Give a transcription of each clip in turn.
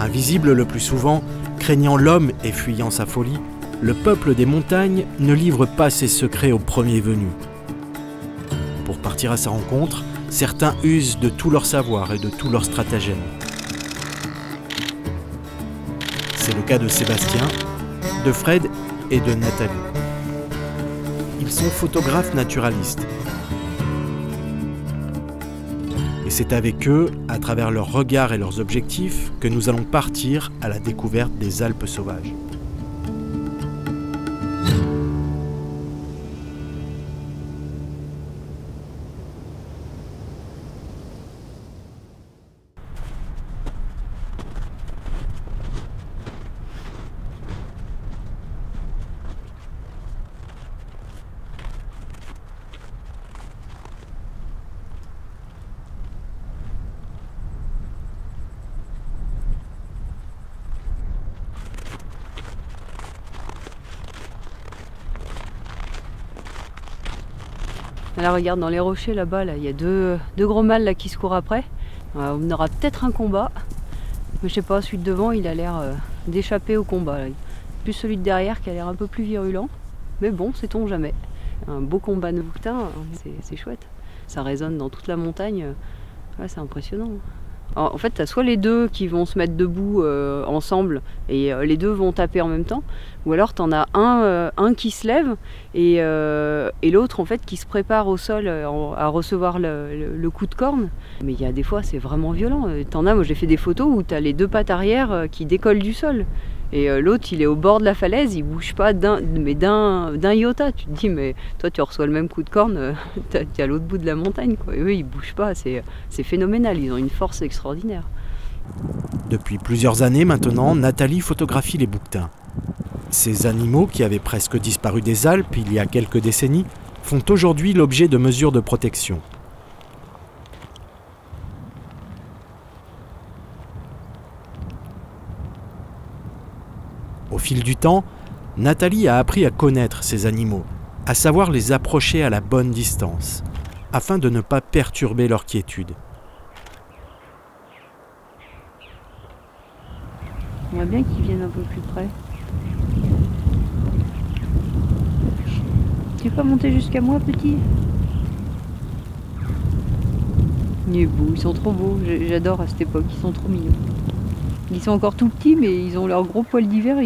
Invisible le plus souvent, craignant l'homme et fuyant sa folie, le peuple des montagnes ne livre pas ses secrets aux premiers venus. Pour partir à sa rencontre, certains usent de tout leur savoir et de tout leur stratagème. C'est le cas de Sébastien, de Fred et de Nathalie. Ils sont photographes naturalistes. Et c'est avec eux, à travers leurs regards et leurs objectifs, que nous allons partir à la découverte des Alpes sauvages. Là, regarde, dans les rochers là-bas, il y a deux gros mâles là, qui se courent après. On aura peut-être un combat. Mais je sais pas, celui de devant, il a l'air d'échapper au combat. Là. Plus celui de derrière qui a l'air un peu plus virulent. Mais bon, sait-on jamais. Un beau combat de bouquetins, c'est chouette. Ça résonne dans toute la montagne. Ouais, c'est impressionnant. Alors, en fait, tu as soit les deux qui vont se mettre debout ensemble et les deux vont taper en même temps, ou alors tu en as un qui se lève et l'autre en fait qui se prépare au sol à recevoir le coup de corne. Mais il y a des fois c'est vraiment violent. T'en as, moi j'ai fait des photos où tu as les deux pattes arrière qui décollent du sol. Et l'autre, il est au bord de la falaise, il bouge pas d'un iota. Tu te dis, mais toi, tu reçois le même coup de corne, t'es à l'autre bout de la montagne, quoi. Et eux, ils bougent pas, c'est phénoménal, ils ont une force extraordinaire. Depuis plusieurs années maintenant, Nathalie photographie les bouquetins. Ces animaux, qui avaient presque disparu des Alpes il y a quelques décennies, font aujourd'hui l'objet de mesures de protection. Au fil du temps, Nathalie a appris à connaître ces animaux, à savoir les approcher à la bonne distance, afin de ne pas perturber leur quiétude. On aimerait bien qu'ils viennent un peu plus près. Tu veux pas monter jusqu'à moi, petit? Il est beau, ils sont trop beaux, j'adore à cette époque, ils sont trop mignons. Ils sont encore tout petits, mais ils ont leurs gros poils d'hiver,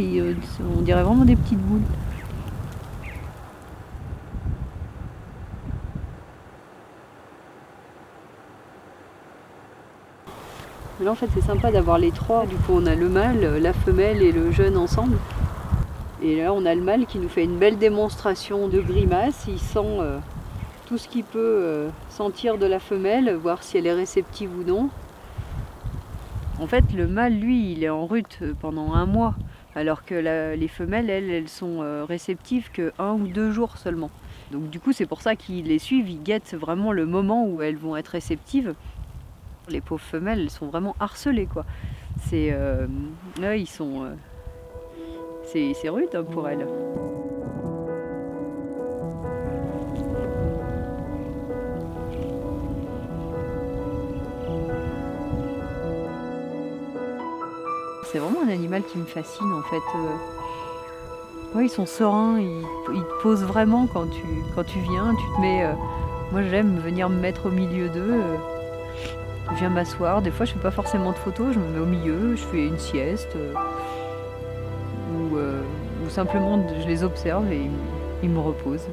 on dirait vraiment des petites boules. Là en fait c'est sympa d'avoir les trois, du coup on a le mâle, la femelle et le jeune ensemble. Et là on a le mâle qui nous fait une belle démonstration de grimace, il sent tout ce qu'il peut sentir de la femelle, voir si elle est réceptive ou non. En fait, le mâle, lui, il est en rut pendant 1 mois, alors que les femelles, elles sont réceptives que 1 ou 2 jours seulement. Donc du coup, c'est pour ça qu'ils les suivent, ils guettent vraiment le moment où elles vont être réceptives. Les pauvres femelles, elles sont vraiment harcelées, quoi. Là, ils sont... c'est rude hein, pour elles. C'est vraiment un animal qui me fascine en fait. Ouais, ils sont sereins, ils te posent vraiment quand tu viens, tu te mets... moi j'aime venir me mettre au milieu d'eux, je viens m'asseoir, des fois je fais pas forcément de photos, je me mets au milieu, je fais une sieste, ou simplement je les observe et ils me reposent.